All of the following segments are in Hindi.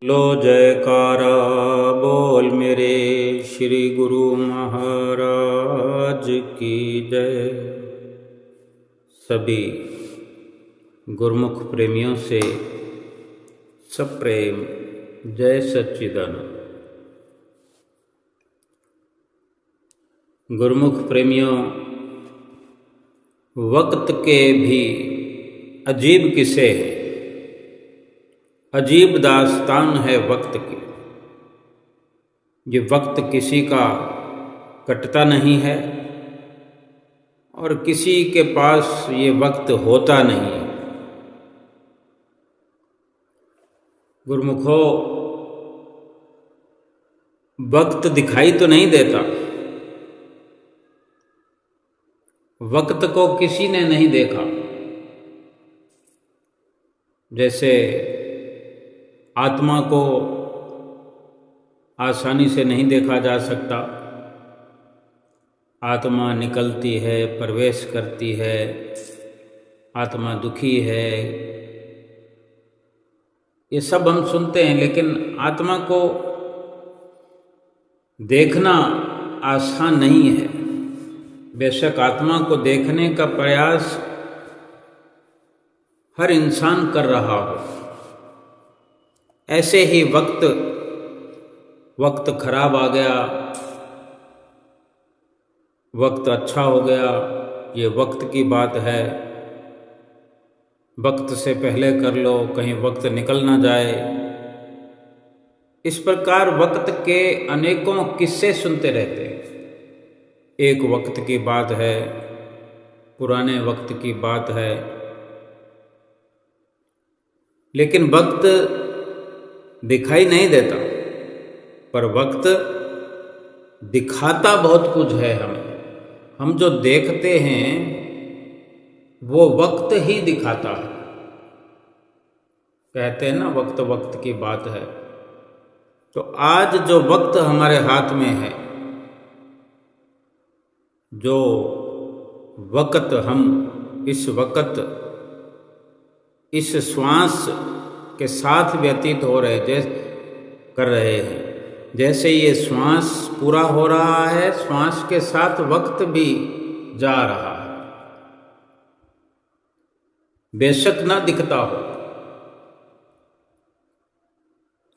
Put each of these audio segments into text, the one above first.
लो जयकारा बोल मेरे श्री गुरु महाराज की जय। सभी गुरुमुख प्रेमियों से सब प्रेम, जय सच्चिदानंद। गुरुमुख प्रेमियों, वक्त के भी अजीब किस्से हैं, अजीब दास्तान है वक्त की। ये वक्त किसी का कटता नहीं है और किसी के पास ये वक्त होता नहीं है। गुरुमुखों, वक्त दिखाई तो नहीं देता, वक्त को किसी ने नहीं देखा। जैसे आत्मा को आसानी से नहीं देखा जा सकता, आत्मा निकलती है, प्रवेश करती है, आत्मा दुखी है, ये सब हम सुनते हैं। लेकिन आत्मा को देखना आसान नहीं है। बेशक आत्मा को देखने का प्रयास हर इंसान कर रहा हो, ऐसे ही वक्त खराब आ गया, वक्त अच्छा हो गया, ये वक्त की बात है। वक्त से पहले कर लो, कहीं वक्त निकल ना जाए। इस प्रकार वक्त के अनेकों किस्से सुनते रहते हैं। एक वक्त की बात है, पुराने वक्त की बात है, लेकिन वक्त दिखाई नहीं देता, पर वक्त दिखाता बहुत कुछ है हमें। हम जो देखते हैं वो वक्त ही दिखाता है। कहते हैं ना, वक्त वक्त की बात है। तो आज जो वक्त हमारे हाथ में है, जो वक्त हम इस वक्त इस श्वास के साथ व्यतीत हो रहे कर रहे हैं, जैसे ये श्वास पूरा हो रहा है, श्वास के साथ वक्त भी जा रहा है। बेशक ना दिखता हो,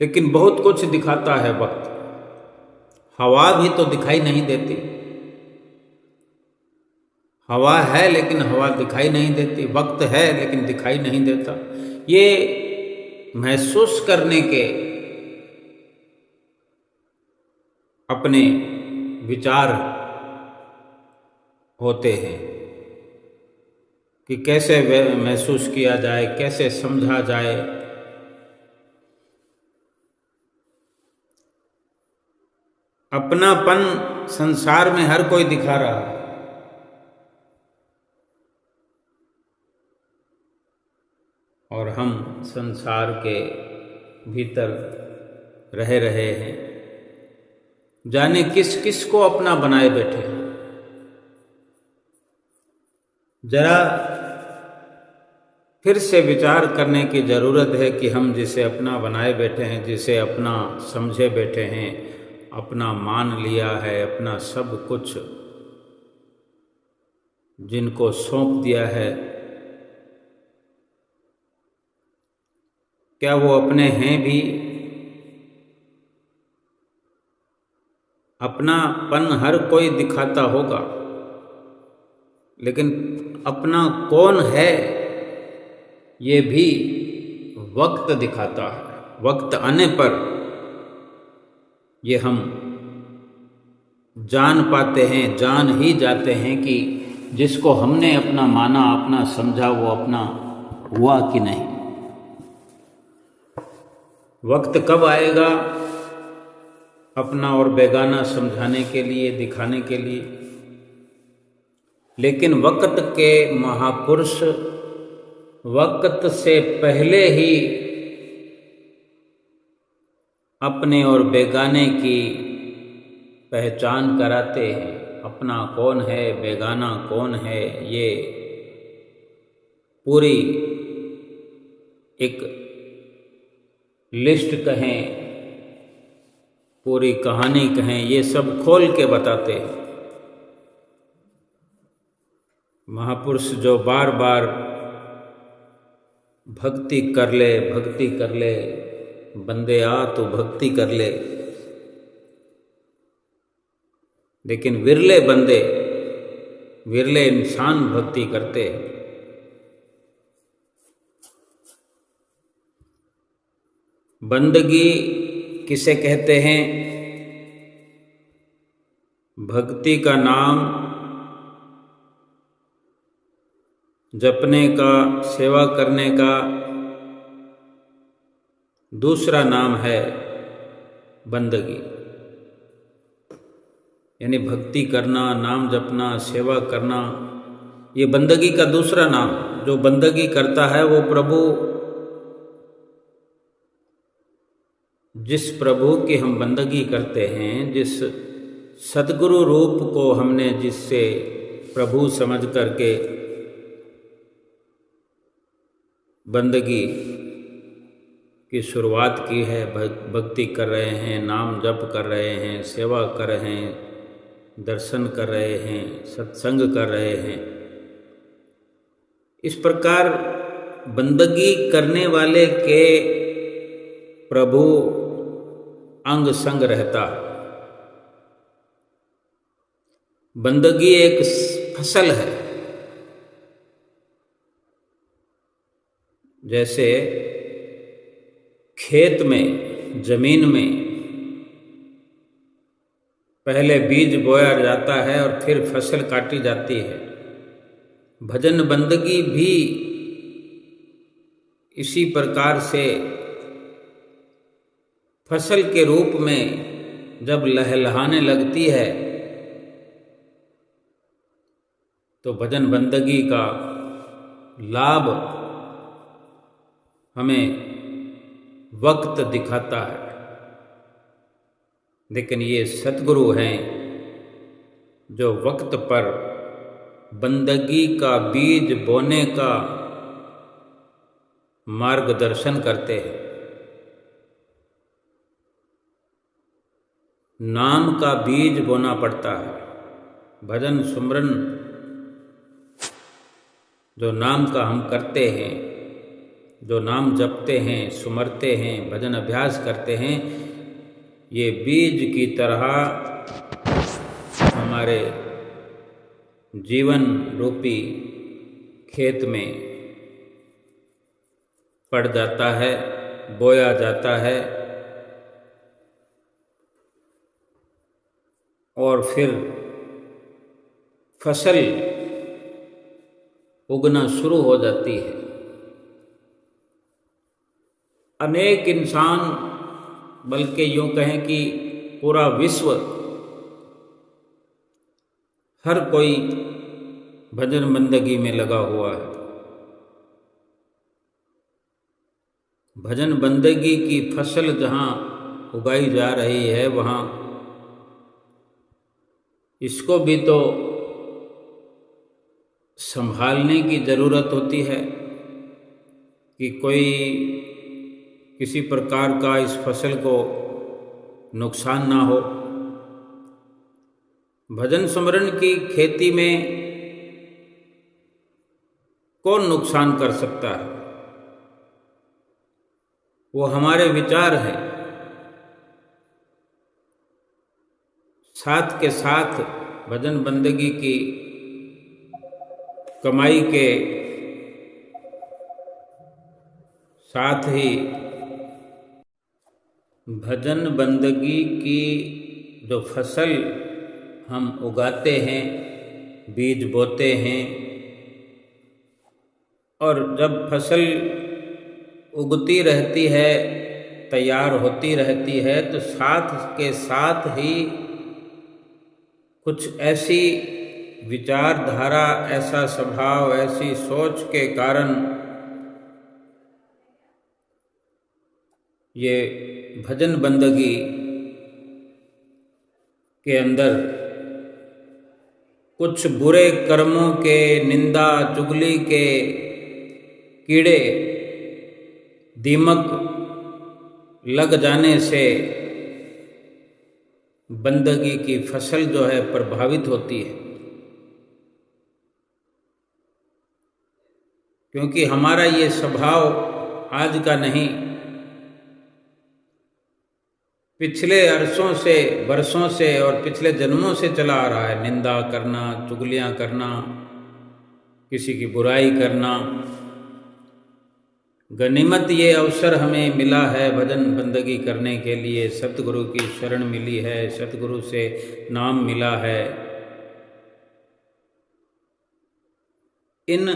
लेकिन बहुत कुछ दिखाता है वक्त। हवा भी तो दिखाई नहीं देती, हवा है लेकिन हवा दिखाई नहीं देती, वक्त है लेकिन दिखाई नहीं देता। ये महसूस करने के अपने विचार होते हैं कि कैसे महसूस किया जाए, कैसे समझा जाए। अपनापन संसार में हर कोई दिखा रहा है, और हम संसार के भीतर रह रहे हैं, जाने किस किस को अपना बनाए बैठे हैं। जरा फिर से विचार करने की ज़रूरत है कि हम जिसे अपना बनाए बैठे हैं, जिसे अपना समझे बैठे हैं, अपना मान लिया है, अपना सब कुछ जिनको सौंप दिया है, क्या वो अपने हैं भी? अपनापन हर कोई दिखाता होगा, लेकिन अपना कौन है ये भी वक्त दिखाता है। वक्त आने पर ये हम जान पाते हैं, जान ही जाते हैं कि जिसको हमने अपना माना, अपना समझा, वो अपना हुआ कि नहीं। वक्त कब आएगा अपना और बेगाना समझाने के लिए, दिखाने के लिए? लेकिन वक्त के महापुरुष वक्त से पहले ही अपने और बेगाने की पहचान कराते हैं। अपना कौन है, बेगाना कौन है, ये पूरी एक लिस्ट कहें, पूरी कहानी कहें, ये सब खोल के बताते हैं। महापुरुष जो बार बार भक्ति कर ले, बंदे आ तो भक्ति कर ले, लेकिन विरले बंदे, विरले इंसान भक्ति करते हैं। बंदगी किसे कहते हैं? भक्ति का नाम जपने का, सेवा करने का दूसरा नाम है बंदगी। यानी भक्ति करना, नाम जपना, सेवा करना, ये बंदगी का दूसरा नाम। जो बंदगी करता है वो प्रभु, जिस प्रभु की हम बंदगी करते हैं, जिस सद्गुरु रूप को हमने जिससे प्रभु समझ करके बंदगी की शुरुआत की है, भक्ति कर रहे हैं, नाम जप कर रहे हैं, सेवा कर रहे हैं, दर्शन कर रहे हैं, सत्संग कर रहे हैं, इस प्रकार बंदगी करने वाले के प्रभु अंग संग रहता है। बंदगी एक फसल है। जैसे खेत में, जमीन में पहले बीज बोया जाता है और फिर फसल काटी जाती है। भजन बंदगी भी इसी प्रकार से फसल के रूप में जब लहलहाने लगती है तो भजन बंदगी का लाभ हमें वक्त दिखाता है। लेकिन ये सद्गुरु हैं जो वक्त पर बंदगी का बीज बोने का मार्गदर्शन करते हैं। नाम का बीज बोना पड़ता है। भजन सुमरन जो नाम का हम करते हैं, जो नाम जपते हैं, सुमरते हैं, भजन अभ्यास करते हैं, ये बीज की तरह हमारे जीवन रूपी खेत में पड़ जाता है, बोया जाता है और फिर फसल उगना शुरू हो जाती है। अनेक इंसान, बल्कि यूँ कहें कि पूरा विश्व, हर कोई भजन बंदगी में लगा हुआ है। भजन बंदगी की फसल जहाँ उगाई जा रही है, वहाँ इसको भी तो संभालने की ज़रूरत होती है कि कोई किसी प्रकार का इस फसल को नुकसान ना हो। भजन सुमरन की खेती में कौन नुकसान कर सकता है? वो हमारे विचार हैं। साथ के साथ भजन बंदगी की कमाई के साथ ही भजन बंदगी की जो फसल हम उगाते हैं, बीज बोते हैं, और जब फसल उगती रहती है, तैयार होती रहती है, तो साथ के साथ ही कुछ ऐसी विचारधारा, ऐसा स्वभाव, ऐसी सोच के कारण ये भजन बंदगी के अंदर कुछ बुरे कर्मों के, निंदा चुगली के कीड़े, दीमक लग जाने से बंदगी की फसल जो है प्रभावित होती है, क्योंकि हमारा ये स्वभाव आज का नहीं, पिछले अरसों से, बरसों से और पिछले जन्मों से चला आ रहा है। निंदा करना, चुगलियां करना, किसी की बुराई करना। गनीमत ये अवसर हमें मिला है भजन बंदगी करने के लिए, सतगुरु की शरण मिली है, सतगुरु से नाम मिला है। इन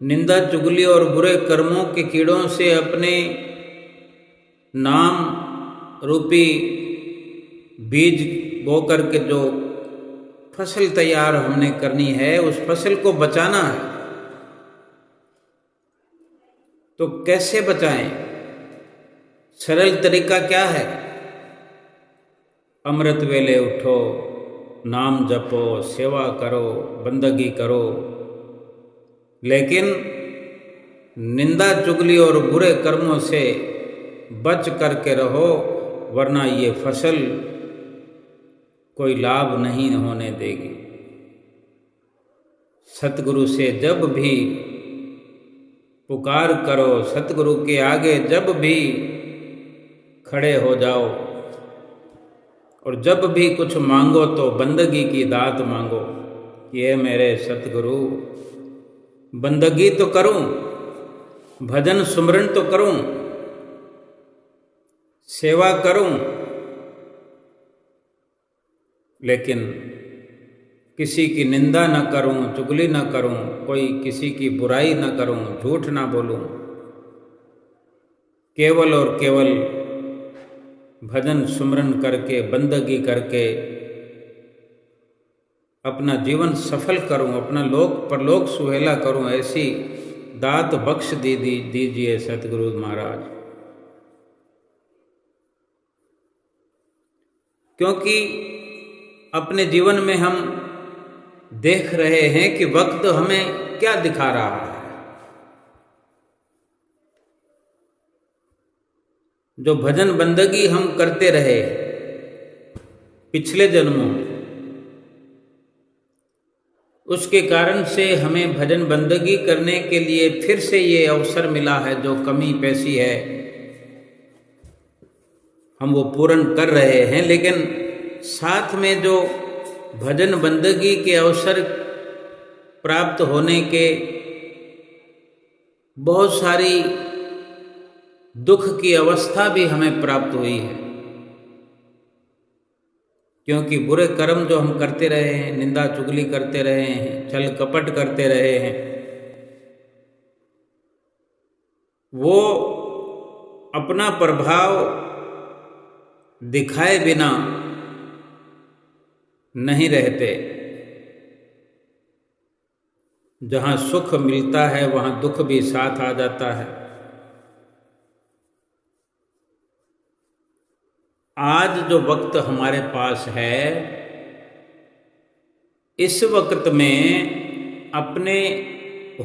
निंदा, चुगली और बुरे कर्मों के कीड़ों से अपने नाम रूपी बीज बो करके जो फसल तैयार हमने करनी है, उस फसल को बचाना है। तो कैसे बचाएं? सरल तरीका क्या है? अमृत वेले उठो, नाम जपो, सेवा करो, बंदगी करो, लेकिन निंदा, चुगली और बुरे कर्मों से बच करके रहो, वरना ये फसल कोई लाभ नहीं होने देगी। सतगुरु से जब भी पुकार करो, सतगुरु के आगे जब भी खड़े हो जाओ और जब भी कुछ मांगो तो बंदगी की दात मांगो। ये मेरे सतगुरु, बंदगी तो करूं, भजन सुमरन तो करूं, सेवा करूं, लेकिन किसी की निंदा न करूं, चुगली न करूं, कोई किसी की बुराई न करूं, झूठ ना बोलूं। केवल और केवल भजन सुमरन करके, बंदगी करके अपना जीवन सफल करूं, अपना लोक परलोक सुहेला करूं, ऐसी दात बख्श दीजिए सतगुरु महाराज। क्योंकि अपने जीवन में हम देख रहे हैं कि वक्त हमें क्या दिखा रहा है। जो भजन बंदगी हम करते रहे पिछले जन्मों, उसके कारण से हमें भजन बंदगी करने के लिए फिर से ये अवसर मिला है। जो कमी पैसी है हम वो पूर्ण कर रहे हैं, लेकिन साथ में जो भजन बंदगी के अवसर प्राप्त होने के बहुत सारी दुख की अवस्था भी हमें प्राप्त हुई है। क्योंकि बुरे कर्म जो हम करते रहे हैं, निंदा चुगली करते रहे हैं, छल कपट करते रहे हैं, वो अपना प्रभाव दिखाए बिना नहीं रहते। जहाँ सुख मिलता है वहाँ दुख भी साथ आ जाता है। आज जो वक्त हमारे पास है, इस वक्त में अपने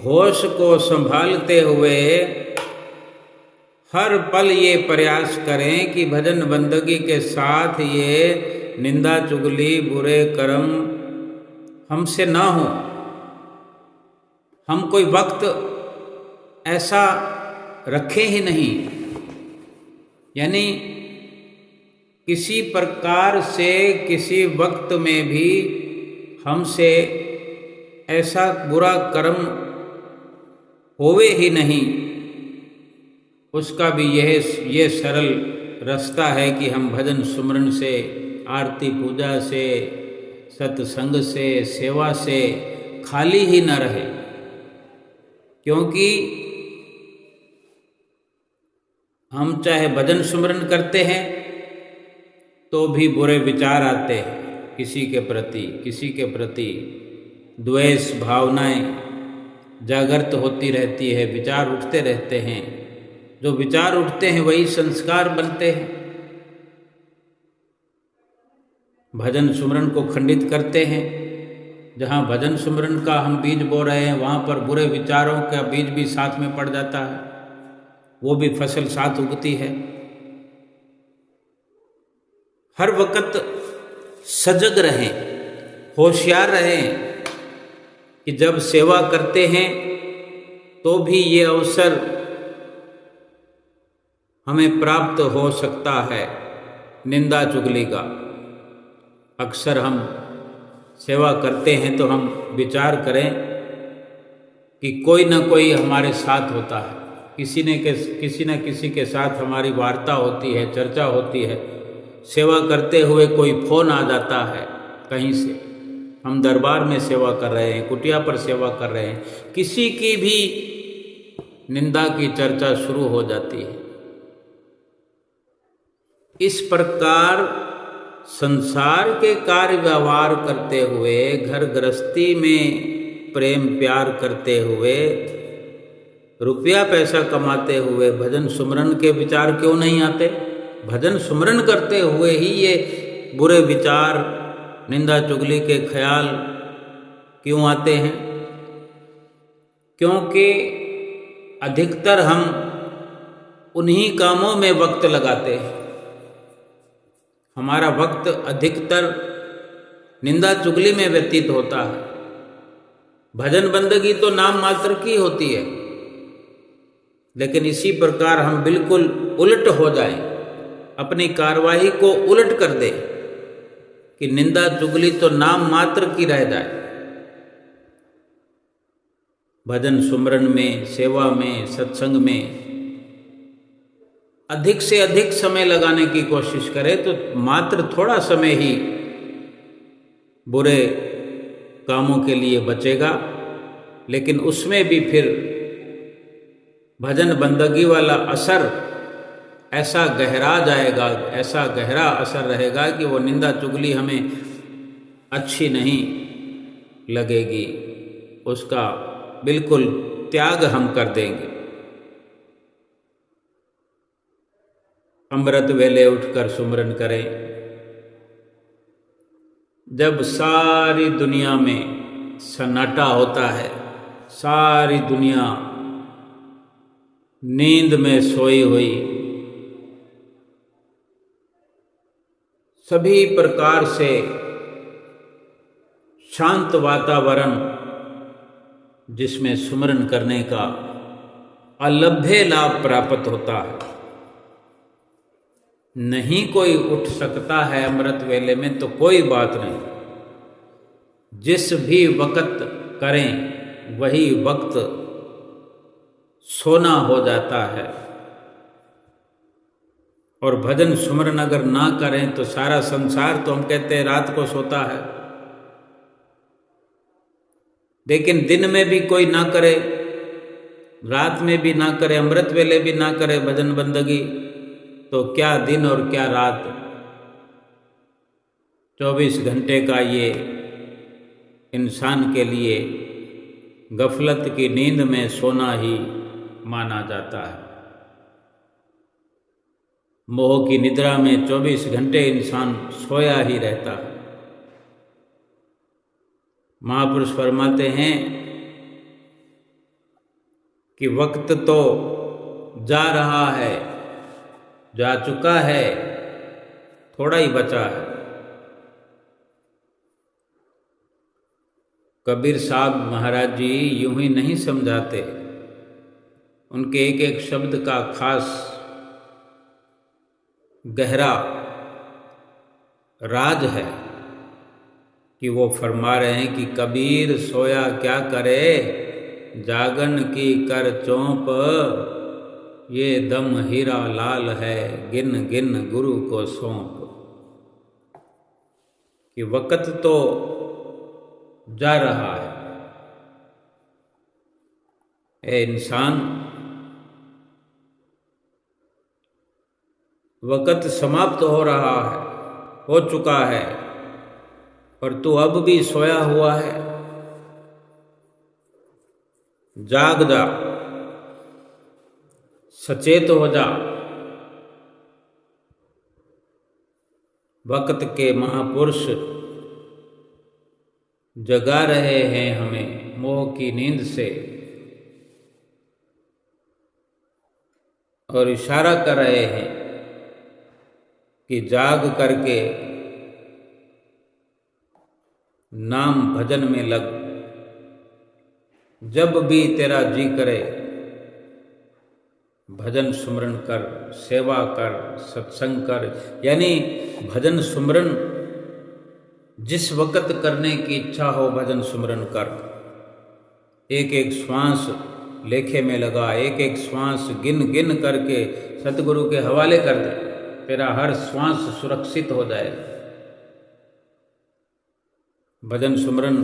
होश को संभालते हुए हर पल ये प्रयास करें कि भजन बंदगी के साथ ये निंदा चुगली बुरे कर्म हमसे ना हो। हम कोई वक्त ऐसा रखे ही नहीं, यानी किसी प्रकार से किसी वक्त में भी हमसे ऐसा बुरा कर्म होवे ही नहीं। उसका भी यह सरल रास्ता है कि हम भजन सुमरन से, आरती पूजा से, सत्संग से, सेवा से खाली ही न रहे। क्योंकि हम चाहे भजन सुमरन करते हैं तो भी बुरे विचार आते हैं, किसी के प्रति द्वेष भावनाएं जागृत होती रहती है, विचार उठते रहते हैं। जो विचार उठते हैं वही संस्कार बनते हैं। भजन सुमरन को खंडित करते हैं। जहाँ भजन सुमरन का हम बीज बो रहे हैं, वहाँ पर बुरे विचारों का बीज भी साथ में पड़ जाता है, वो भी फसल साथ उगती है। हर वक्त सजग रहें, होशियार रहें कि जब सेवा करते हैं तो भी ये अवसर हमें प्राप्त हो सकता है निंदा चुगली का। अक्सर हम सेवा करते हैं तो हम विचार करें कि कोई ना कोई हमारे साथ होता है, किसी न किसी के साथ हमारी वार्ता होती है, चर्चा होती है। सेवा करते हुए कोई फोन आ जाता है कहीं से, हम दरबार में सेवा कर रहे हैं, कुटिया पर सेवा कर रहे हैं, किसी की भी निंदा की चर्चा शुरू हो जाती है। इस प्रकार संसार के कार्य व्यवहार करते हुए, घर गृहस्थी में प्रेम प्यार करते हुए, रुपया पैसा कमाते हुए भजन सुमरन के विचार क्यों नहीं आते? भजन सुमरन करते हुए ही ये बुरे विचार, निंदा चुगली के ख्याल क्यों आते हैं? क्योंकि अधिकतर हम उन्हीं कामों में वक्त लगाते हैं। हमारा वक्त अधिकतर निंदा चुगली में व्यतीत होता है। भजन बंदगी तो नाम मात्र की होती है, लेकिन इसी प्रकार हम बिल्कुल उलट हो जाएं, अपनी कार्यवाही को उलट कर दें कि निंदा चुगली तो नाम मात्र की रह जाए। भजन सुमरन में, सेवा में, सत्संग में अधिक से अधिक समय लगाने की कोशिश करें तो मात्र थोड़ा समय ही बुरे कामों के लिए बचेगा, लेकिन उसमें भी फिर भजन बंदगी वाला असर ऐसा गहरा जाएगा, ऐसा गहरा असर रहेगा कि वो निंदा चुगली हमें अच्छी नहीं लगेगी, उसका बिल्कुल त्याग हम कर देंगे। अमृत वेले उठकर सुमरन करें। जब सारी दुनिया में सन्नाटा होता है, सारी दुनिया नींद में सोई हुई, सभी प्रकार से शांत वातावरण जिसमें सुमरन करने का अलभ्य लाभ प्राप्त होता है, नहीं कोई उठ सकता है अमृत वेले में तो कोई बात नहीं, जिस भी वक्त करें वही वक्त सोना हो जाता है। और भजन सुमरन अगर ना करें तो सारा संसार तो हम कहते हैं रात को सोता है, लेकिन दिन में भी कोई ना करे, रात में भी ना करे, अमृत वेले भी ना करे भजन बंदगी, तो क्या दिन और क्या रात। 24 घंटे का ये इंसान के लिए गफलत की नींद में सोना ही माना जाता है। मोह की निद्रा में 24 घंटे इंसान सोया ही रहता है। महापुरुष फरमाते हैं कि वक्त तो जा रहा है, जा चुका है, थोड़ा ही बचा है। कबीर साहब महाराज जी यूं ही नहीं समझाते, उनके एक एक शब्द का खास गहरा राज है कि वो फरमा रहे हैं कि कबीर सोया क्या करे, जागन की कर चौंप, ये दम हीरा लाल है, गिन गिन गुरु को सौंप। कि वक्त तो जा रहा है, ए इंसान, वक्त समाप्त हो रहा है, हो चुका है, और तू अब भी सोया हुआ है। जाग जा, सचेत हो जा। वक्त के महापुरुष जगा रहे हैं हमें मोह की नींद से, और इशारा कर रहे हैं कि जाग करके नाम भजन में लग। जब भी तेरा जी करे भजन सुमरन कर, सेवा कर, सत्संग कर। यानी भजन सुमरन जिस वक़्त करने की इच्छा हो भजन सुमरन कर। एक एक श्वास लेखे में लगा, एक एक श्वास गिन गिन करके सतगुरु के हवाले कर दे, तेरा हर श्वास सुरक्षित हो जाए। भजन सुमरन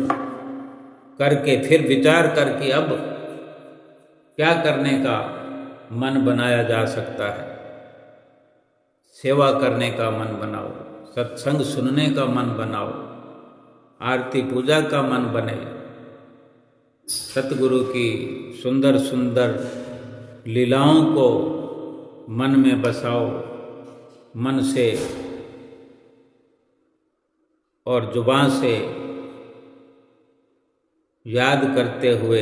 करके फिर विचार करके अब क्या करने का मन बनाया जा सकता है। सेवा करने का मन बनाओ, सत्संग सुनने का मन बनाओ, आरती पूजा का मन बने, सतगुरु की सुंदर सुंदर लीलाओं को मन में बसाओ। मन से और जुबान से याद करते हुए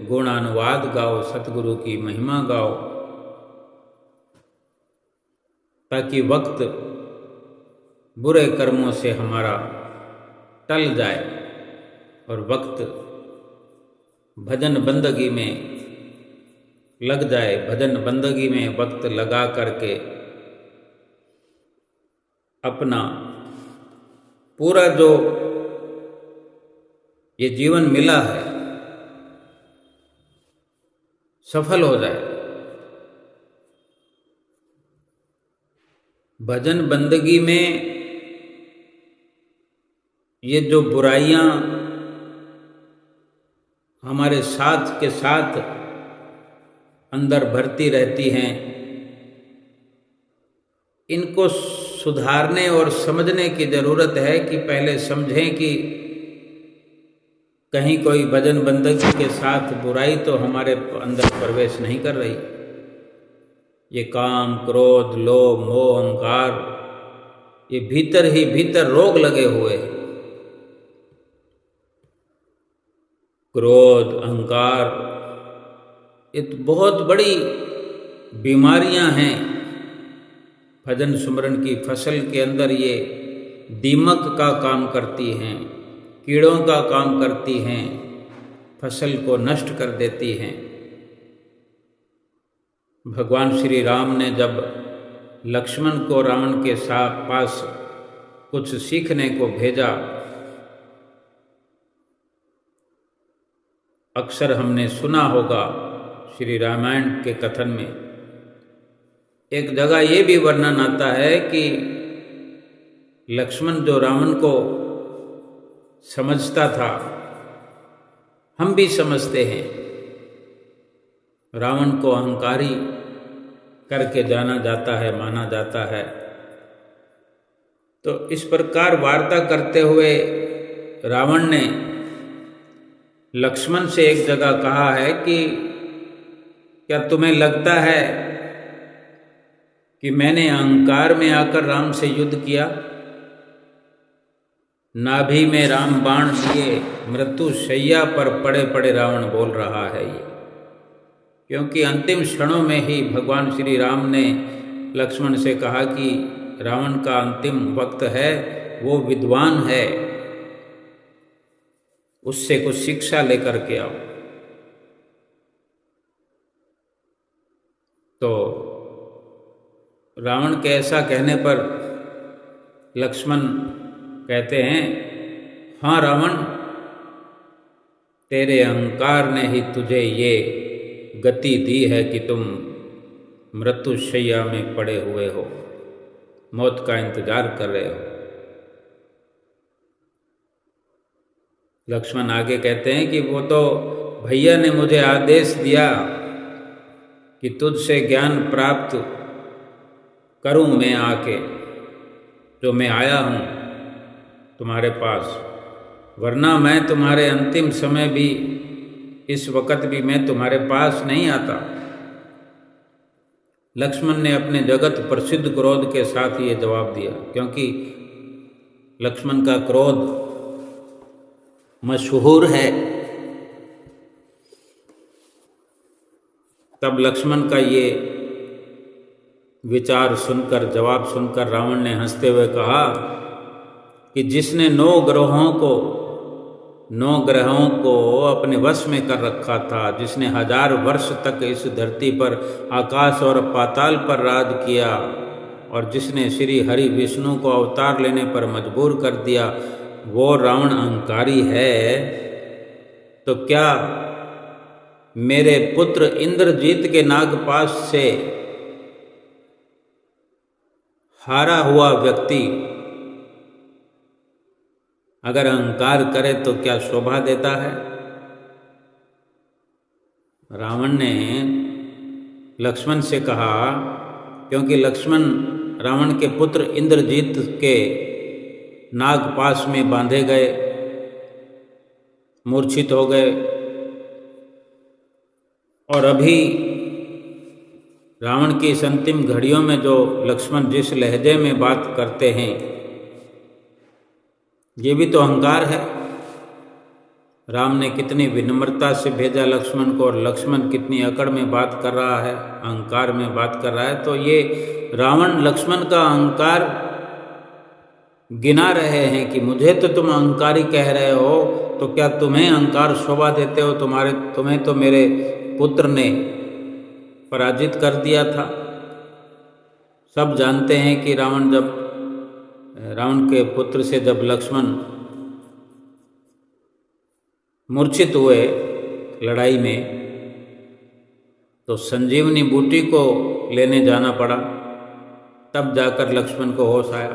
गुणानुवाद गाओ, सतगुरु की महिमा गाओ, ताकि वक्त बुरे कर्मों से हमारा टल जाए और वक्त भजन बंदगी में लग जाए। भजन बंदगी में वक्त लगा करके अपना पूरा जो ये जीवन मिला है सफल हो जाए। भजन बंदगी में ये जो बुराइयां हमारे साथ के साथ अंदर भरती रहती हैं, इनको सुधारने और समझने की ज़रूरत है कि पहले समझें कि कहीं कोई भजन बंदगी के साथ बुराई तो हमारे अंदर प्रवेश नहीं कर रही। ये काम, क्रोध, लोभ, मोह, अहंकार, ये भीतर ही भीतर रोग लगे हुए हैं। क्रोध, अहंकार, ये तो बहुत बड़ी बीमारियां हैं। भजन सुमरन की फसल के अंदर ये दीमक का काम करती हैं, कीड़ों का काम करती हैं, फसल को नष्ट कर देती हैं। भगवान श्री राम ने जब लक्ष्मण को रावण के पास कुछ सीखने को भेजा, अक्सर हमने सुना होगा श्री रामायण के कथन में एक जगह ये भी वर्णन आता है कि लक्ष्मण जो रावण को समझता था, हम भी समझते हैं, रावण को अहंकारी करके जाना जाता है, माना जाता है। तो इस प्रकार वार्ता करते हुए रावण ने लक्ष्मण से एक जगह कहा है कि क्या तुम्हें लगता है कि मैंने अहंकार में आकर राम से युद्ध किया? नाभि में राम बाण दिए, मृत्यु शैया पर पड़े पड़े रावण बोल रहा है ये। क्योंकि अंतिम क्षणों में ही भगवान श्री राम ने लक्ष्मण से कहा कि रावण का अंतिम वक्त है, वो विद्वान है, उससे कुछ शिक्षा लेकर के आओ। तो रावण के ऐसा कहने पर लक्ष्मण कहते हैं, हाँ रावण, तेरे अहंकार ने ही तुझे ये गति दी है कि तुम मृत्युशैया में पड़े हुए हो, मौत का इंतजार कर रहे हो। लक्ष्मण आगे कहते हैं कि वो तो भैया ने मुझे आदेश दिया कि तुझसे ज्ञान प्राप्त करूं मैं आके, जो मैं आया हूं तुम्हारे पास, वरना मैं तुम्हारे अंतिम समय भी, इस वक्त भी मैं तुम्हारे पास नहीं आता। लक्ष्मण ने अपने जगत प्रसिद्ध क्रोध के साथ ये जवाब दिया, क्योंकि लक्ष्मण का क्रोध मशहूर है। तब लक्ष्मण का ये विचार सुनकर, जवाब सुनकर रावण ने हंसते हुए कहा कि जिसने 9 ग्रहों को अपने वश में कर रखा था, जिसने 1000 वर्ष तक इस धरती पर आकाश और पाताल पर राज किया, और जिसने श्री हरि विष्णु को अवतार लेने पर मजबूर कर दिया, वो रावण अहंकारी है, तो क्या मेरे पुत्र इंद्रजीत के नागपाश से हारा हुआ व्यक्ति अगर अहंकार करे तो क्या शोभा देता है? रावण ने लक्ष्मण से कहा, क्योंकि लक्ष्मण रावण के पुत्र इंद्रजीत के नागपाश में बांधे गए, मूर्छित हो गए, और अभी रावण की इस अंतिम घड़ियों में जो लक्ष्मण जिस लहजे में बात करते हैं, ये भी तो अहंकार है। राम ने कितनी विनम्रता से भेजा लक्ष्मण को, और लक्ष्मण कितनी अकड़ में बात कर रहा है, अहंकार में बात कर रहा है। तो ये रावण लक्ष्मण का अहंकार गिना रहे हैं कि मुझे तो तुम अहंकारी कह रहे हो, तो क्या तुम्हें अहंकार शोभा देते हो? तुम्हें तो मेरे पुत्र ने पराजित कर दिया था। सब जानते हैं कि रावण के पुत्र से जब लक्ष्मण मूर्छित हुए लड़ाई में, तो संजीवनी बूटी को लेने जाना पड़ा, तब जाकर लक्ष्मण को होश आया।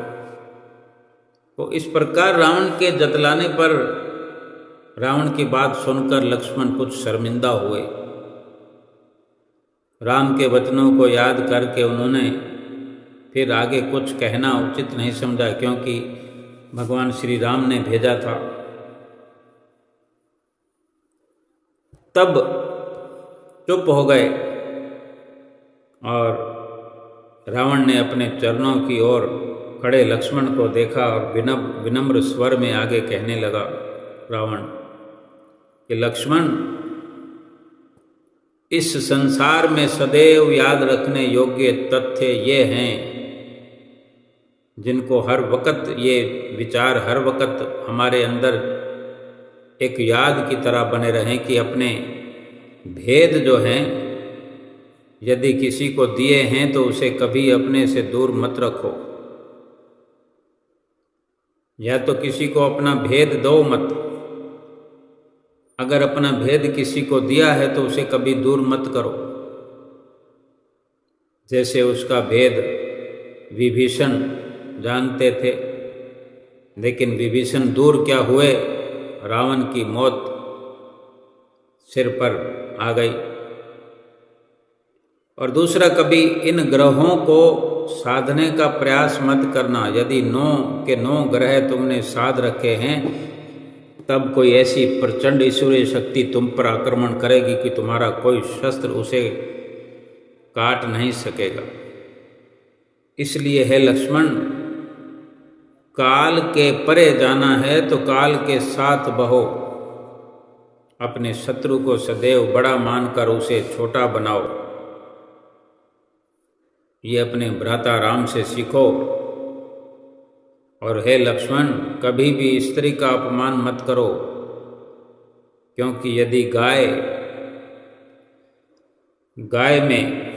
तो इस प्रकार रावण के जतलाने पर, रावण की बात सुनकर लक्ष्मण कुछ शर्मिंदा हुए। राम के वचनों को याद करके उन्होंने फिर आगे कुछ कहना उचित नहीं समझा, क्योंकि भगवान श्री राम ने भेजा था। तब चुप हो गए और रावण ने अपने चरणों की ओर खड़े लक्ष्मण को देखा और विनम्र स्वर में आगे कहने लगा रावण कि लक्ष्मण, इस संसार में सदैव याद रखने योग्य तथ्य ये हैं, जिनको हर वक्त, ये विचार हर वक्त हमारे अंदर एक याद की तरह बने रहें कि अपने भेद जो हैं, यदि किसी को दिए हैं तो उसे कभी अपने से दूर मत रखो, या तो किसी को अपना भेद दो मत। अगर अपना भेद किसी को दिया है तो उसे कभी दूर मत करो। जैसे उसका भेद विभीषण जानते थे, लेकिन विभीषण दूर क्या हुए, रावण की मौत सिर पर आ गई। और दूसरा, कभी इन ग्रहों को साधने का प्रयास मत करना। यदि 9 के 9 ग्रह तुमने साध रखे हैं, तब कोई ऐसी प्रचंड ईश्वरीय शक्ति तुम पर आक्रमण करेगी कि तुम्हारा कोई शस्त्र उसे काट नहीं सकेगा। इसलिए है लक्ष्मण, काल के परे जाना है तो काल के साथ बहो। अपने शत्रु को सदैव बड़ा मानकर उसे छोटा बनाओ। ये अपने भ्राता राम से सीखो। और हे लक्ष्मण, कभी भी स्त्री का अपमान मत करो, क्योंकि यदि गाय में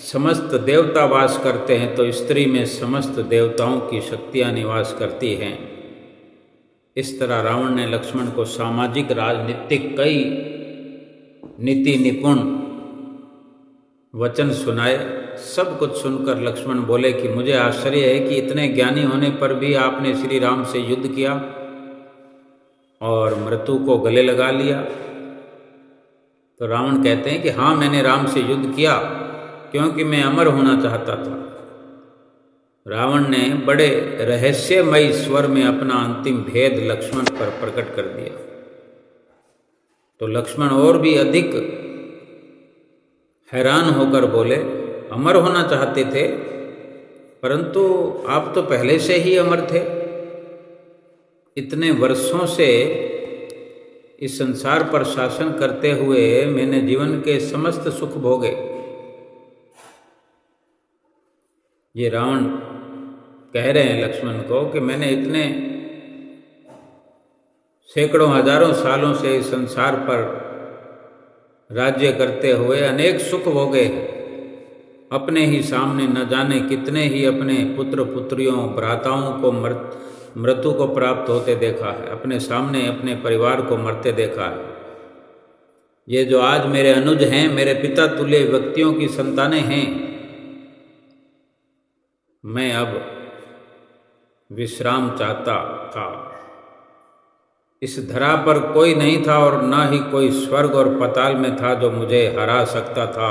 समस्त देवता वास करते हैं तो स्त्री में समस्त देवताओं की शक्तियां निवास करती हैं। इस तरह रावण ने लक्ष्मण को सामाजिक, राजनीतिक कई नीति निपुण वचन सुनाए। सब कुछ सुनकर लक्ष्मण बोले कि मुझे आश्चर्य है कि इतने ज्ञानी होने पर भी आपने श्री राम से युद्ध किया और मृत्यु को गले लगा लिया। तो रावण कहते हैं कि हाँ, मैंने राम से युद्ध किया क्योंकि मैं अमर होना चाहता था। रावण ने बड़े रहस्यमयी स्वर में अपना अंतिम भेद लक्ष्मण पर प्रकट कर दिया। तो लक्ष्मण और भी अधिक हैरान होकर बोले, अमर होना चाहते थे, परंतु आप तो पहले से ही अमर थे। इतने वर्षों से इस संसार पर शासन करते हुए मैंने जीवन के समस्त सुख भोगे, ये रावण कह रहे हैं लक्ष्मण को कि मैंने इतने सैकड़ों हजारों सालों से इस संसार पर राज्य करते हुए अनेक सुख भोगे, अपने ही सामने न जाने कितने ही अपने पुत्र पुत्रियों भ्राताओं को मृत्यु को प्राप्त होते देखा है, अपने सामने अपने परिवार को मरते देखा है। ये जो आज मेरे अनुज हैं, मेरे पिता तुल्य व्यक्तियों की संतानें हैं, मैं अब विश्राम चाहता था। इस धरा पर कोई नहीं था और न ही कोई स्वर्ग और पाताल में था जो मुझे हरा सकता था।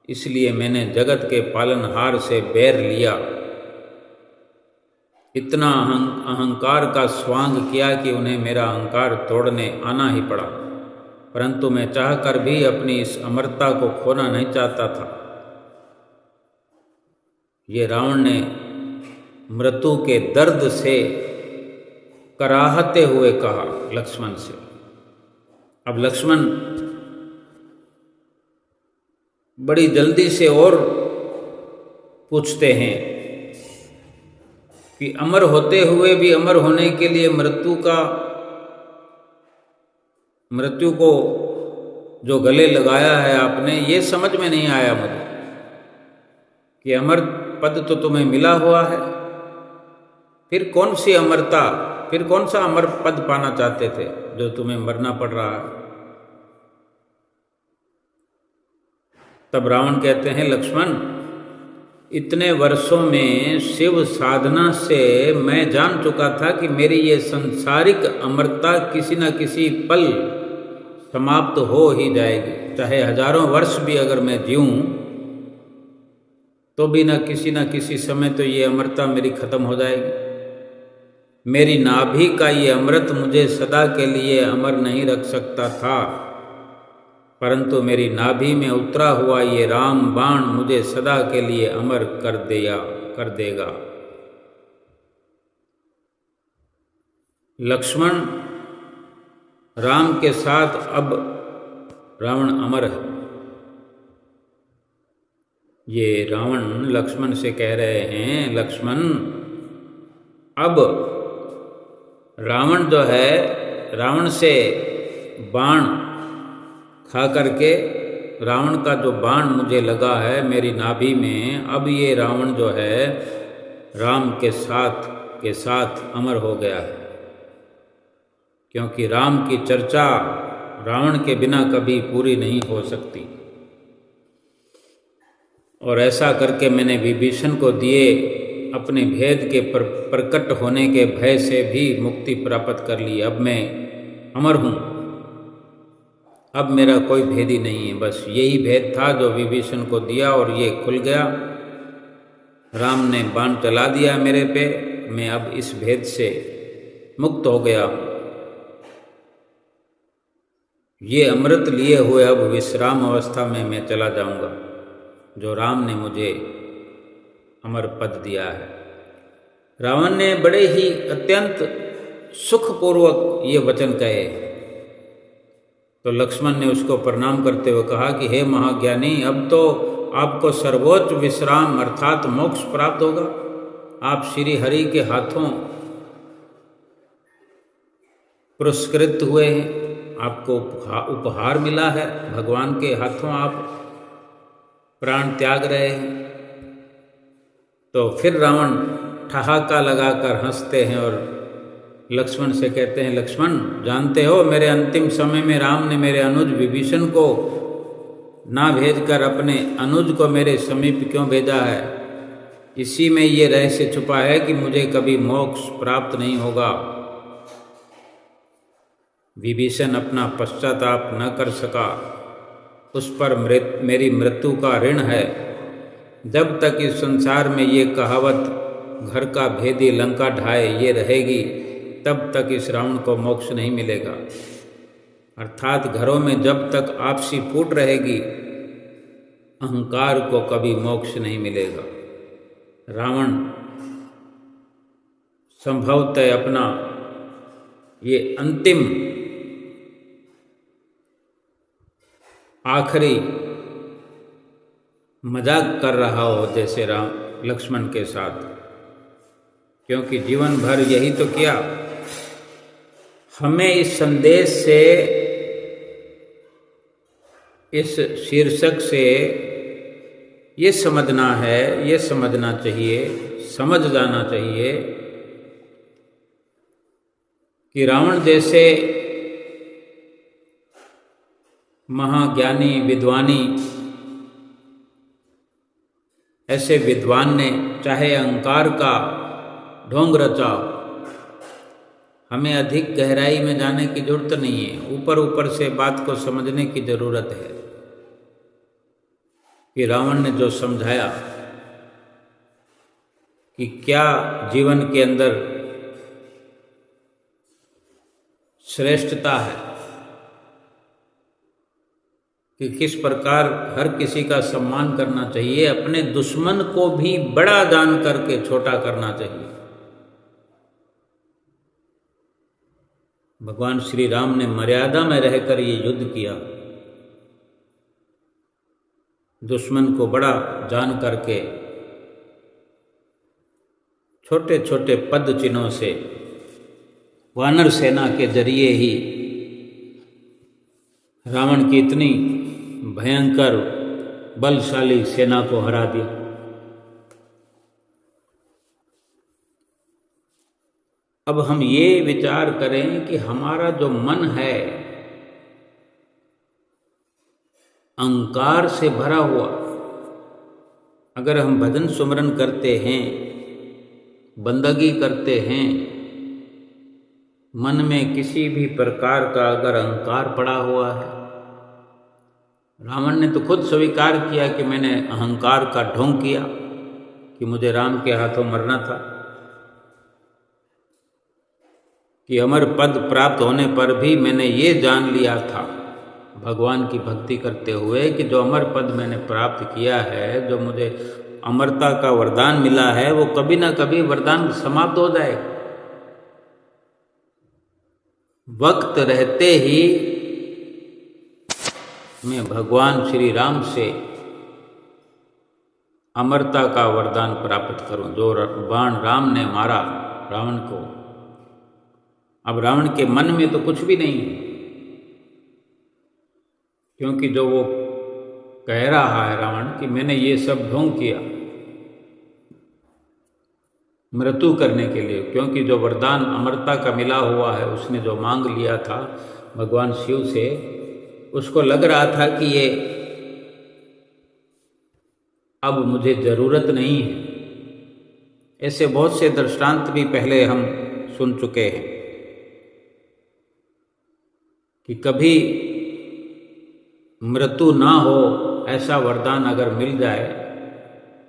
इसलिए मैंने जगत के पालनहार से बैर लिया, इतना अहंकार का स्वांग किया कि उन्हें मेरा अहंकार तोड़ने आना ही पड़ा। परंतु मैं चाहकर भी अपनी इस अमरता को खोना नहीं चाहता था। ये रावण ने मृत्यु के दर्द से कराहते हुए कहा लक्ष्मण से। अब लक्ष्मण बड़ी जल्दी से और पूछते हैं कि अमर होते हुए भी अमर होने के लिए मृत्यु को जो गले लगाया है आपने, ये समझ में नहीं आया मुझे कि अमर पद तो तुम्हें मिला हुआ है, फिर कौन सी अमरता, फिर कौन सा अमर पद पाना चाहते थे जो तुम्हें मरना पड़ रहा है। तब रावण कहते हैं लक्ष्मण, इतने वर्षों में शिव साधना से मैं जान चुका था कि मेरी ये संसारिक अमरता किसी न किसी पल समाप्त हो ही जाएगी। चाहे हजारों वर्ष भी अगर मैं जीऊं तो भी न किसी समय तो ये अमरता मेरी खत्म हो जाएगी। मेरी नाभि का ये अमृत मुझे सदा के लिए अमर नहीं रख सकता था, परंतु मेरी नाभि में उतरा हुआ ये राम बाण मुझे सदा के लिए अमर कर देगा। लक्ष्मण राम के साथ अब रावण अमर है। ये रावण लक्ष्मण से कह रहे हैं, लक्ष्मण अब रावण जो है, रावण से बाण खा करके, रावण का जो बाण मुझे लगा है मेरी नाभि में, अब ये रावण जो है राम के साथ अमर हो गया है। क्योंकि राम की चर्चा रावण के बिना कभी पूरी नहीं हो सकती। और ऐसा करके मैंने विभीषण को दिए अपने भेद के प्रकट होने के भय से भी मुक्ति प्राप्त कर ली। अब मैं अमर हूँ, अब मेरा कोई भेद ही नहीं है। बस यही भेद था जो विभीषण को दिया और ये खुल गया। राम ने बाण चला दिया मेरे पे, मैं अब इस भेद से मुक्त हो गया हूँ। ये अमृत लिए हुए अब विश्राम अवस्था में मैं चला जाऊंगा, जो राम ने मुझे अमर पद दिया है। रावण ने बड़े ही अत्यंत सुखपूर्वक ये वचन कहे। तो लक्ष्मण ने उसको प्रणाम करते हुए कहा कि हे महाज्ञानी, अब तो आपको सर्वोच्च विश्राम अर्थात मोक्ष प्राप्त होगा। आप श्री हरि के हाथों पुरस्कृत हुए हैं, आपको उपहार मिला है, भगवान के हाथों आप प्राण त्याग रहे हैं। तो फिर रावण ठहाका लगाकर हंसते हैं और लक्ष्मण से कहते हैं, लक्ष्मण जानते हो मेरे अंतिम समय में राम ने मेरे अनुज विभीषण को ना भेजकर अपने अनुज को मेरे समीप क्यों भेजा है? इसी में ये रहस्य छुपा है कि मुझे कभी मोक्ष प्राप्त नहीं होगा। विभीषण अपना पश्चाताप न कर सका, उस पर मेरी मृत्यु का ऋण है। जब तक इस संसार में ये कहावत घर का भेदी लंका ढाए ये रहेगी, तब तक इस रावण को मोक्ष नहीं मिलेगा। अर्थात घरों में जब तक आपसी फूट रहेगी, अहंकार को कभी मोक्ष नहीं मिलेगा। रावण संभवतः अपना ये अंतिम आखिरी मजाक कर रहा हो जैसे राम लक्ष्मण के साथ, क्योंकि जीवन भर यही तो किया। हमें इस संदेश से, इस शीर्षक से ये समझना है, ये समझना चाहिए, समझ जाना चाहिए कि रावण जैसे महाज्ञानी विद्वानी, ऐसे विद्वान ने चाहे अहंकार का ढोंग रचा, हमें अधिक गहराई में जाने की जरूरत नहीं है। ऊपर ऊपर से बात को समझने की जरूरत है कि रावण ने जो समझाया कि क्या जीवन के अंदर श्रेष्ठता है, कि किस प्रकार हर किसी का सम्मान करना चाहिए, अपने दुश्मन को भी बड़ा जान करके छोटा करना चाहिए। भगवान श्री राम ने मर्यादा में रहकर ये युद्ध किया, दुश्मन को बड़ा जान करके छोटे छोटे पद चिन्हों से वानर सेना के जरिए ही रावण की इतनी भयंकर बलशाली सेना को हरा दिया। अब हम ये विचार करें कि हमारा जो मन है अहंकार से भरा हुआ, अगर हम भजन सुमरन करते हैं, बंदगी करते हैं, मन में किसी भी प्रकार का अगर अहंकार पड़ा हुआ है, रावण ने तो खुद स्वीकार किया कि मैंने अहंकार का ढोंग किया, कि मुझे राम के हाथों मरना था, कि अमर पद प्राप्त होने पर भी मैंने ये जान लिया था भगवान की भक्ति करते हुए कि जो अमर पद मैंने प्राप्त किया है, जो मुझे अमरता का वरदान मिला है, वो कभी ना कभी वरदान समाप्त हो जाएगा। वक्त रहते ही मैं भगवान श्री राम से अमरता का वरदान प्राप्त करूं। जो बाण राम ने मारा रावण को, अब रावण के मन में तो कुछ भी नहीं है, क्योंकि जो वो कह रहा है रावण कि मैंने ये सब ढोंग किया मृत्यु करने के लिए, क्योंकि जो वरदान अमरता का मिला हुआ है उसने जो मांग लिया था भगवान शिव से, उसको लग रहा था कि ये अब मुझे जरूरत नहीं है। ऐसे बहुत से दृष्टांत भी पहले हम सुन चुके हैं कि कभी मृत्यु ना हो ऐसा वरदान अगर मिल जाए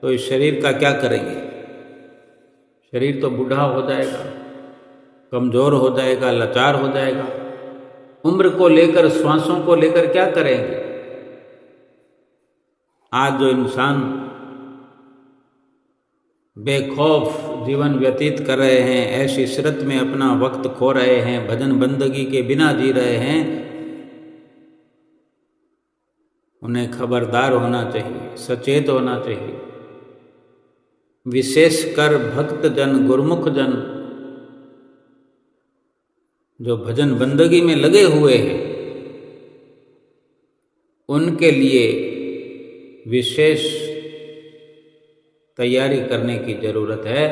तो इस शरीर का क्या करेंगे? शरीर तो बूढ़ा हो जाएगा, कमजोर हो जाएगा, लाचार हो जाएगा। उम्र को लेकर, श्वासों को लेकर क्या करेंगे? आज जो इंसान बेखौफ जीवन व्यतीत कर रहे हैं, ऐसी इशरत में अपना वक्त खो रहे हैं, भजन बंदगी के बिना जी रहे हैं, उन्हें खबरदार होना चाहिए, सचेत होना चाहिए। विशेषकर भक्त जन, गुरुमुख जन जो भजन बंदगी में लगे हुए हैं, उनके लिए विशेष तैयारी करने की जरूरत है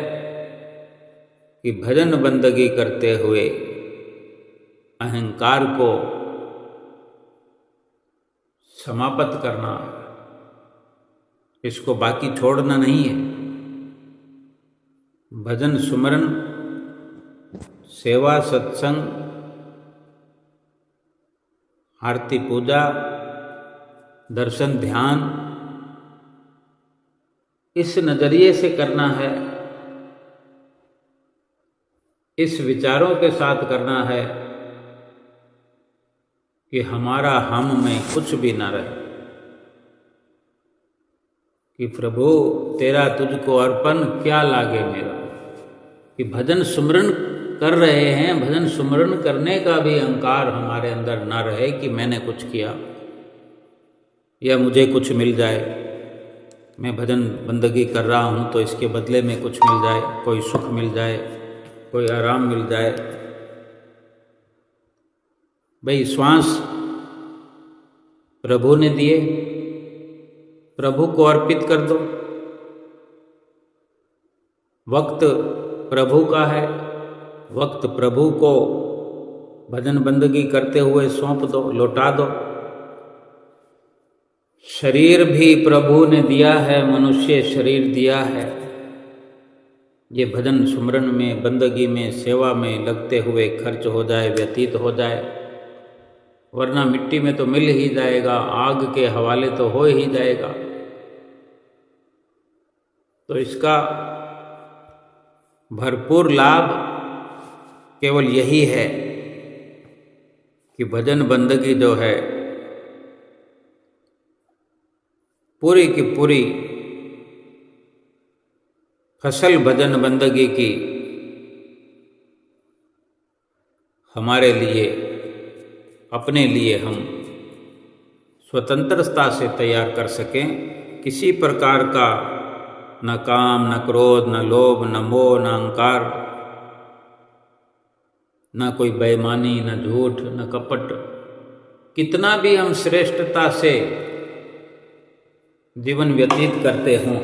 कि भजन बंदगी करते हुए अहंकार को समाप्त करना, इसको बाकी छोड़ना नहीं है। भजन सुमरन, सेवा, सत्संग, आरती पूजा, दर्शन, ध्यान, इस नजरिए से करना है, इस विचारों के साथ करना है कि हमारा हम में कुछ भी ना रहे, कि प्रभु तेरा तुझको अर्पण क्या लागे मेरा। कि भजन सुमरन कर रहे हैं, भजन सुमरन करने का भी अहंकार हमारे अंदर ना रहे कि मैंने कुछ किया या मुझे कुछ मिल जाए। मैं भजन बंदगी कर रहा हूँ तो इसके बदले में कुछ मिल जाए, कोई सुख मिल जाए, कोई आराम मिल जाए। भाई श्वास प्रभु ने दिए, प्रभु को अर्पित कर दो। वक्त प्रभु का है, वक्त प्रभु को भजन बंदगी करते हुए सौंप दो, लौटा दो। शरीर भी प्रभु ने दिया है, मनुष्य शरीर दिया है। ये भजन सुमरन में, बंदगी में, सेवा में लगते हुए खर्च हो जाए, व्यतीत हो जाए, वरना मिट्टी में तो मिल ही जाएगा, आग के हवाले तो हो ही जाएगा। तो इसका भरपूर लाभ केवल यही है कि भजन बंदगी जो है पूरी की पूरी फसल भजन बंदगी की हमारे लिए, अपने लिए हम स्वतंत्रता से तैयार कर सकें। किसी प्रकार का न काम, न क्रोध, न लोभ, न मोह, न अहंकार, न कोई बेईमानी, न झूठ, न कपट। कितना भी हम श्रेष्ठता से जीवन व्यतीत करते हों,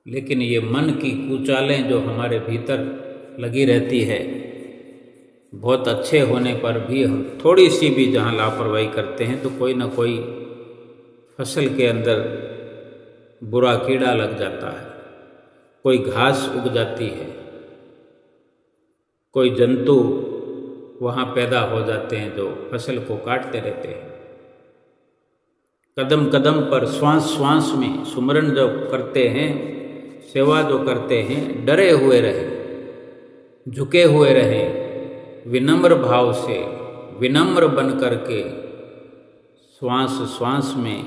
लेकिन ये मन की कुचालें जो हमारे भीतर लगी रहती है, बहुत अच्छे होने पर भी हम थोड़ी सी भी जहाँ लापरवाही करते हैं तो कोई ना कोई फसल के अंदर बुरा कीड़ा लग जाता है, कोई घास उग जाती है, कोई जंतु वहाँ पैदा हो जाते हैं जो फसल को काटते रहते हैं। कदम कदम पर, श्वास श्वास में सुमरन जो करते हैं, सेवा जो करते हैं, डरे हुए रहें, झुके हुए रहें, विनम्र भाव से, विनम्र बन करके श्वास श्वास में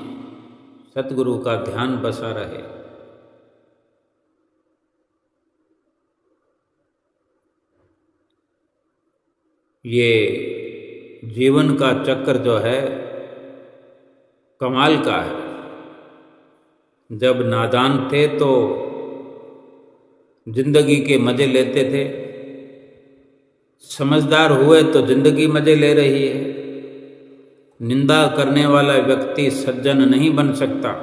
सतगुरु का ध्यान बसा रहे। ये जीवन का चक्र जो है कमाल का है। जब नादान थे तो जिंदगी के मजे लेते थे, समझदार हुए तो जिंदगी मजे ले रही है। निंदा करने वाला व्यक्ति सज्जन नहीं बन सकता,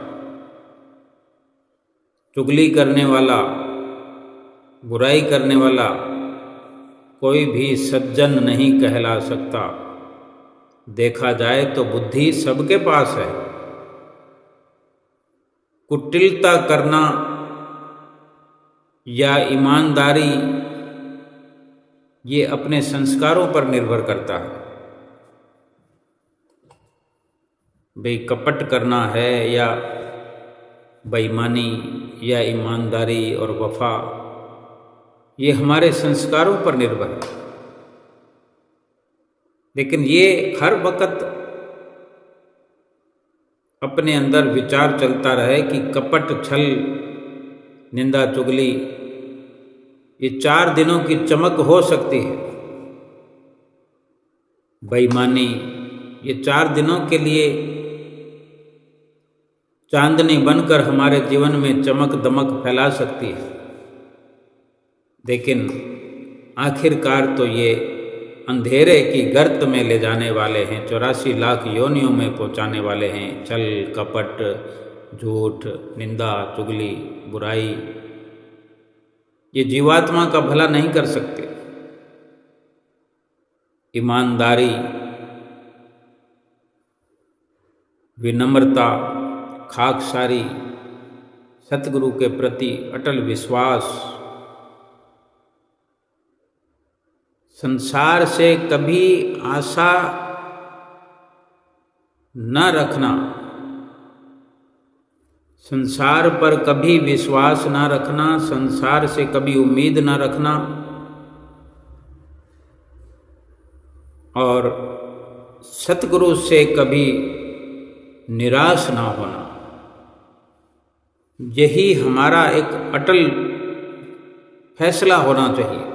चुगली करने वाला, बुराई करने वाला कोई भी सज्जन नहीं कहला सकता। देखा जाए तो बुद्धि सबके पास है। कुटिलता करना या ईमानदारी ये अपने संस्कारों पर निर्भर करता है। भाई कपट करना है या बेईमानी या ईमानदारी और वफा, ये हमारे संस्कारों पर निर्भर है। लेकिन ये हर वक्त अपने अंदर विचार चलता रहे कि कपट, छल, निंदा, चुगली ये 4 दिनों की चमक हो सकती है। बेईमानी ये 4 दिनों के लिए चांदनी बनकर हमारे जीवन में चमक दमक फैला सकती है, लेकिन आखिरकार तो ये अंधेरे की गर्त में ले जाने वाले हैं, 84 लाख योनियों में पहुंचाने वाले हैं। छल, कपट, झूठ, निंदा, चुगली, बुराई ये जीवात्मा का भला नहीं कर सकते। ईमानदारी, विनम्रता, खाकसारी, सतगुरु के प्रति अटल विश्वास, संसार से कभी आशा न रखना, संसार पर कभी विश्वास न रखना, संसार से कभी उम्मीद न रखना और सतगुरु से कभी निराश ना होना, यही हमारा एक अटल फैसला होना चाहिए।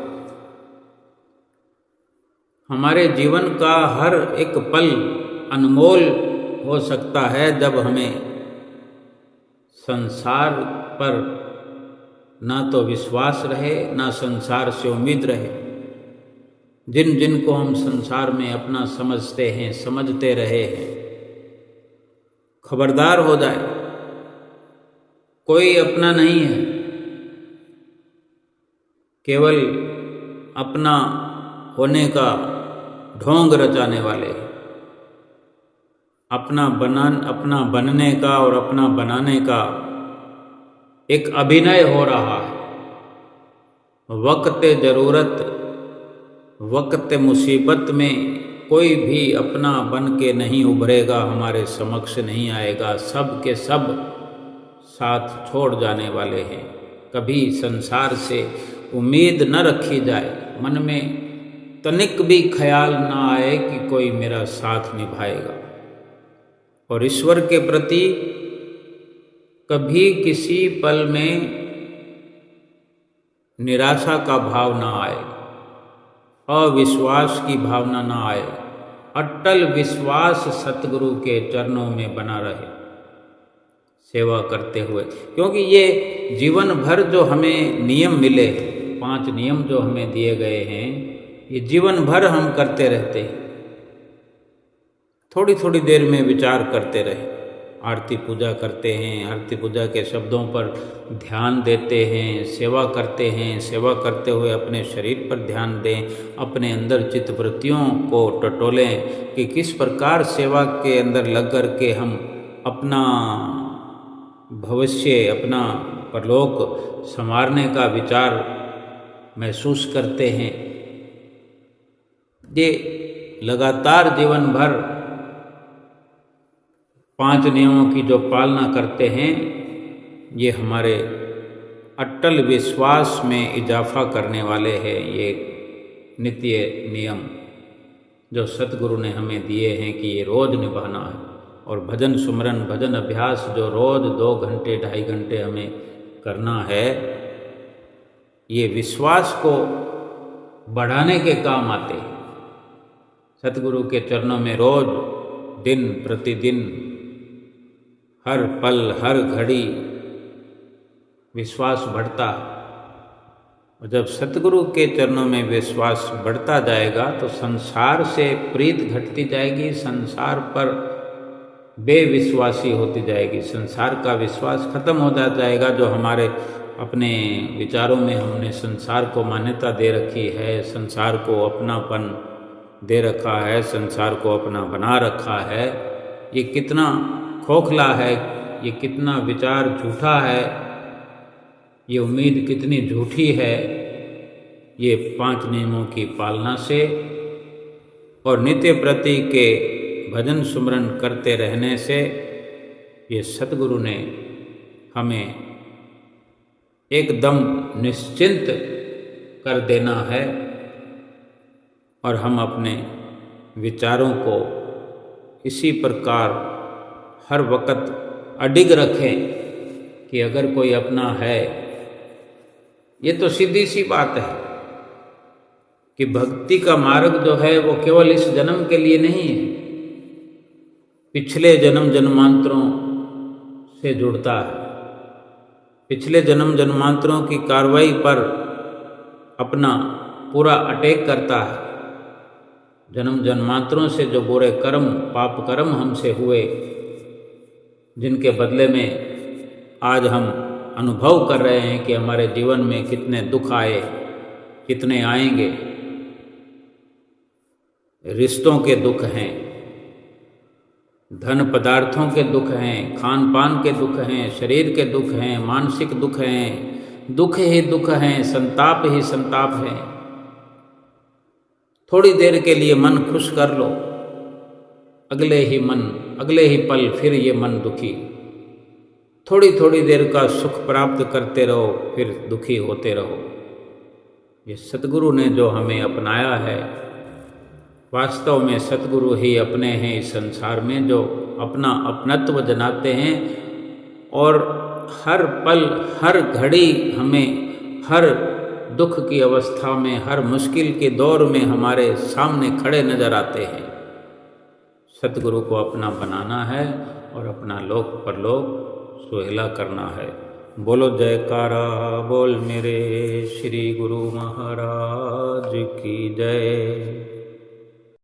हमारे जीवन का हर एक पल अनमोल हो सकता है जब हमें संसार पर ना तो विश्वास रहे, ना संसार से उम्मीद रहे। जिन जिन को हम संसार में अपना समझते हैं, समझते रहे हैं, खबरदार हो जाए, कोई अपना नहीं है। केवल अपना होने का ढोंग रचाने वाले, अपना बनने का और अपना बनाने का एक अभिनय हो रहा है। वक्त ज़रूरत, वक्त मुसीबत में कोई भी अपना बन के नहीं उभरेगा, हमारे समक्ष नहीं आएगा। सब के सब साथ छोड़ जाने वाले हैं। कभी संसार से उम्मीद न रखी जाए, मन में तनिक भी ख्याल ना आए कि कोई मेरा साथ निभाएगा। और ईश्वर के प्रति कभी किसी पल में निराशा का भाव ना आए, अविश्वास की भावना ना आए। अटल विश्वास सतगुरु के चरणों में बना रहे सेवा करते हुए। क्योंकि ये जीवन भर जो हमें नियम मिले, 5 नियम जो हमें दिए गए हैं, ये जीवन भर हम करते रहते हैं। थोड़ी थोड़ी देर में विचार करते रहे। आरती पूजा करते हैं, आरती पूजा के शब्दों पर ध्यान देते हैं, सेवा करते हैं। सेवा करते हुए अपने शरीर पर ध्यान दें, अपने अंदर चित्तवृत्तियों को टटोलें कि किस प्रकार सेवा के अंदर लग कर के हम अपना भविष्य, अपना परलोक संवारने का विचार महसूस करते हैं। ये लगातार जीवन भर 5 नियमों की जो पालना करते हैं, ये हमारे अटल विश्वास में इजाफा करने वाले हैं। ये नित्य नियम जो सतगुरु ने हमें दिए हैं कि ये रोज़ निभाना है। और भजन सुमरन, भजन अभ्यास जो रोज़ 2 घंटे 2.5 घंटे हमें करना है, ये विश्वास को बढ़ाने के काम आते हैं। सतगुरु के चरणों में रोज़, दिन प्रतिदिन, हर पल हर घड़ी विश्वास बढ़ता। और जब सतगुरु के चरणों में विश्वास बढ़ता जाएगा तो संसार से प्रीत घटती जाएगी, संसार पर बेविश्वासी होती जाएगी, संसार का विश्वास खत्म हो जाएगा। जो हमारे अपने विचारों में हमने संसार को मान्यता दे रखी है, संसार को अपनापन दे रखा है, संसार को अपना बना रखा है, ये कितना खोखला है, ये कितना विचार झूठा है, ये उम्मीद कितनी झूठी है। ये 5 नियमों की पालना से और नित्य प्रति के भजन सुमरन करते रहने से ये सतगुरु ने हमें एकदम निश्चिंत कर देना है। और हम अपने विचारों को इसी प्रकार हर वक्त अडिग रखें कि अगर कोई अपना है, ये तो सीधी सी बात है कि भक्ति का मार्ग जो है वो केवल इस जन्म के लिए नहीं है, पिछले जन्म जन्मांतरों से जुड़ता है। पिछले जन्म जन्मांतरों की कार्रवाई पर अपना पूरा अटैक करता है। जन्म जन्मांतरों से जो बुरे कर्म, पाप कर्म हमसे हुए, जिनके बदले में आज हम अनुभव कर रहे हैं कि हमारे जीवन में कितने दुख आए, कितने आएंगे। रिश्तों के दुख हैं, धन पदार्थों के दुख हैं, खान पान के दुख हैं, शरीर के दुख हैं, मानसिक दुख हैं, दुख ही दुख हैं, संताप ही संताप हैं। थोड़ी देर के लिए मन खुश कर लो, अगले ही पल फिर ये मन दुखी। थोड़ी थोड़ी देर का सुख प्राप्त करते रहो, फिर दुखी होते रहो। ये सतगुरु ने जो हमें अपनाया है, वास्तव में सतगुरु ही अपने हैं इस संसार में, जो अपना अपनत्व जनाते हैं और हर पल हर घड़ी हमें हर दुख की अवस्था में, हर मुश्किल के दौर में हमारे सामने खड़े नजर आते हैं। सतगुरु को अपना बनाना है और अपना लोक परलोक सुहेला करना है। बोलो जयकारा बोल मेरे श्री गुरु महाराज की जय।